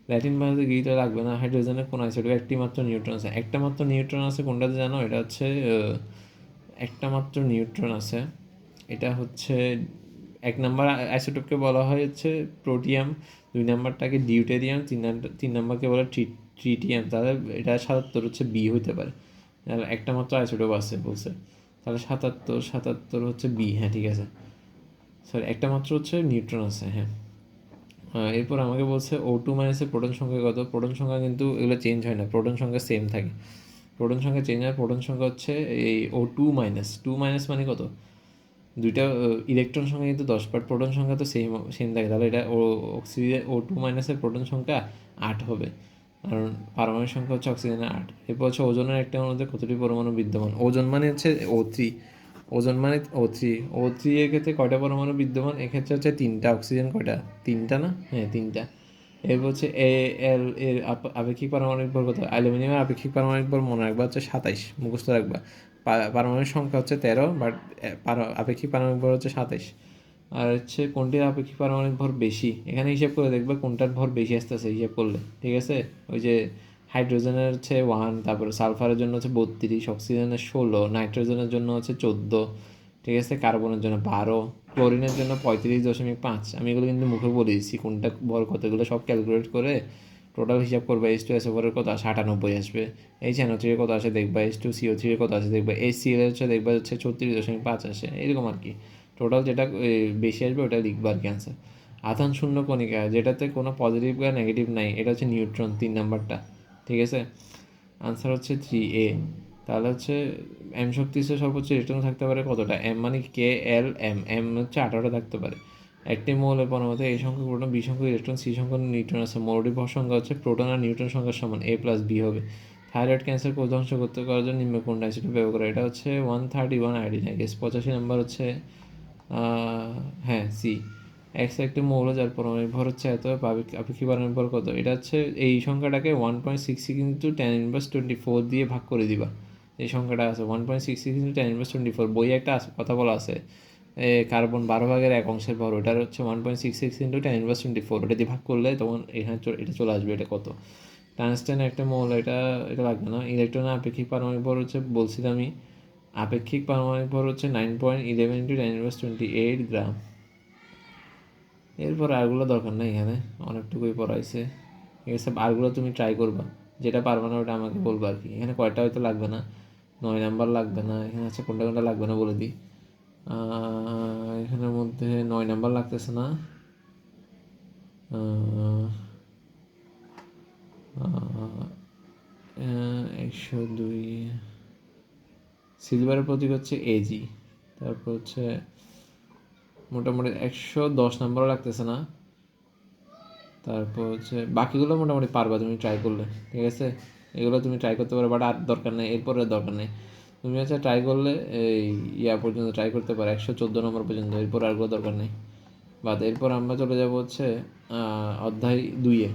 Speaker 1: ল্যাটিন ভাষাতে গিয়েটা লাগবে না। হাইড্রোজেনের কোন আইসোটোপে একটি মাত্র নিউট্রন আছে, একটা মাত্র নিউট্রন আছে কোনটাতে জানো? এটা হচ্ছে একটা মাত্র নিউট্রন আছে, এটা হচ্ছে 1 নম্বর আইসোটোপকে বলা হয় হচ্ছে প্রোটিয়াম, 2 নম্বরটাকে ডিউটেরিয়াম, 3 নম্বরকে বলে ট্রিটিয়াম। তাহলে এটা 77 হচ্ছে বি হইতে পারে, একটা মাত্র আইসোটোপ আছে বলছে, তাহলে 77 হচ্ছে বি। হ্যাঁ ঠিক আছে, সরি একটা মাত্র হচ্ছে নিউট্রন আছে। হ্যাঁ, এরপর আমাকে বলছে O2 মাইনাসের প্রোটন সংখ্যা কত? প্রোটন সংখ্যা কিন্তু এগুলো চেঞ্জ হয় না, প্রোটন সংখ্যা সেম থাকে। প্রোটন সংখ্যা চেঞ্জ হয়, প্রোটন সংখ্যা হচ্ছে এই O2 মাইনাস মানে কত? দুইটা ইলেকট্রন সংখ্যা কিন্তু 10, বাট প্রোটন সংখ্যা তো সেম সেম থাকে, তাহলে এটা অক্সিজেন O2 মাইনাসের প্রোটন সংখ্যা 8 হবে, কারণ পারমাণবিক সংখ্যা হচ্ছে অক্সিজেনের 8। এরপর হচ্ছে ওজনের একটা মধ্যে কতটি পরমাণু বিদ্যমান? ওজন মানে হচ্ছে O3, ওজন মানে O3 এর ক্ষেত্রে কয়টা পরমাণু বিদ্যমান? এক্ষেত্রে হচ্ছে 3টা। অক্সিজেন কয়টা? 3টা না? হ্যাঁ 3টা। এরপর হচ্ছে Al এর আপেক্ষিক পারমাণবিক ভর কত? অ্যালুমিনিয়ামের আপেক্ষিক পারমাণবিক ভর মনে রাখবা হচ্ছে 27, মুখস্থ রাখবা। পারমাণবিক সংখ্যা হচ্ছে 13, বাট আপেক্ষিক পারমাণবিক ভর হচ্ছে 27। আর হচ্ছে কোনটির আপেক্ষিক পারমাণবিক ভর বেশি? এখানে হিসাব করে দেখবে কোনটার ভর বেশি আসতেছে হিসাব করলে, ঠিক আছে? ওই যে হাইড্রোজেনের হচ্ছে 1, তারপরে সালফারের জন্য হচ্ছে 32, অক্সিজেনের 16, নাইট্রোজেনের জন্য হচ্ছে 14, ঠিক আছে, কার্বনের জন্য 12, ক্লোরিনের জন্য 35.5। আমি এগুলো কিন্তু মুখে বলে দিচ্ছি কোনটা ভর কতগুলো সব ক্যালকুলেট করে টোটাল হিসাব করবে। H2SO4 এর কত আসে? 98 আসবে। NO3 এর কত আসে দেখবা, H2CO3 এর কত আসে দেখবা, HCl এর হচ্ছে দেখবা হচ্ছে 36.5 আসে, এরকম আর কি। টোটাল যেটা বেশি আসবে ওটা লিখবা আর কি অ্যান্সার। আধান শূন্য কণিকা যেটাতে কোনো পজিটিভ বা নেগেটিভ নাই, এটা হচ্ছে নিউট্রন, 3 নাম্বারটা, ঠিক আছে। আনসার হচ্ছে 3A। তাহলে হচ্ছে এম শক্তিতে সর্বোচ্চ ইলেকট্রন থাকতে পারে কতটা? এম মানে K L M হচ্ছে 18টা থাকতে পারে। একটি মৌলের পরমাণুতে A সংখ্যক প্রোটন, B সংখ্যক ইলেকট্রন, C সংখ্যক নিউট্রন আছে। মৌলিক ভর সংখ্যা হচ্ছে প্রোটন আর নিউট্রন সংখ্যার সমান, A+B হবে। থাইরয়েড ক্যান্সার কোষ ধ্বংস করতে করার জন্য নিম্ন কোন আইসোটোপ ব্যবহার করে? এটা হচ্ছে 131 আয়োডিন, আই গেস। 85 নম্বর হচ্ছে হ্যাঁ সি। এক্স একটি মৌল যার পরমাণবিক ভর হচ্ছে এত, আপেক্ষিক পারমাণবিক ভর কত? এটা হচ্ছে এই সংখ্যাটাকে 1.66 ইন্টু 10^24 দিয়ে ভাগ করে দিবা। এই সংখ্যাটা আছে 1.66 ইন্টু 10^24। বইয়ে একটা কথা বলা আছে কার্বন 12/1 ভর, ওটার হচ্ছে 1.66 ইন্টু 10^24, ওটা দিয়ে ভাগ করলে তখন এখানে এটা চলে আসবে এটা কত। টাংস্টেন একটা মৌল, এটা এটা লাগবে না। ইলেকট্রনের আপেক্ষিক পারমাণবিক ভর হচ্ছে বলছিলাম আমি, আপেক্ষিক পারমাণবিক ভর হচ্ছে 9.11 ইন্টু 10^28 গ্রাম। এরপর আরগুলো দরকার নেই, এখানে অনেকটুকুই পড়াইছে, ঠিক আছে। আরগুলো তুমি ট্রাই করবা, যেটা পারবে না ওটা আমাকে বলবা আর কি। এখানে কয়টা হয়তো লাগবে না, 9 নাম্বার লাগবে না। এখানে আছে কোনটা কোনটা লাগবে না বলে দিই। এখানের মধ্যে 9 নাম্বার লাগতেছে না। 102 সিলভারের প্রতীক হচ্ছে AG। তারপর হচ্ছে মোটামুটি 110 নাম্বারও লাগতেছে না। তারপর হচ্ছে বাকিগুলো মোটামুটি পারবা তুমি ট্রাই করলে, ঠিক আছে। এগুলো তুমি ট্রাই করতে পারো, বাট আর দরকার নেই, এরপরে দরকার নেই। তুমি হচ্ছে ট্রাই করলে এই পর্যন্ত ট্রাই করতে পারো, 114 নম্বর পর্যন্ত, এরপর আরগুলো দরকার নেই। বাদ এরপর আমরা চলে যাব হচ্ছে অধ্যায় 2-এ।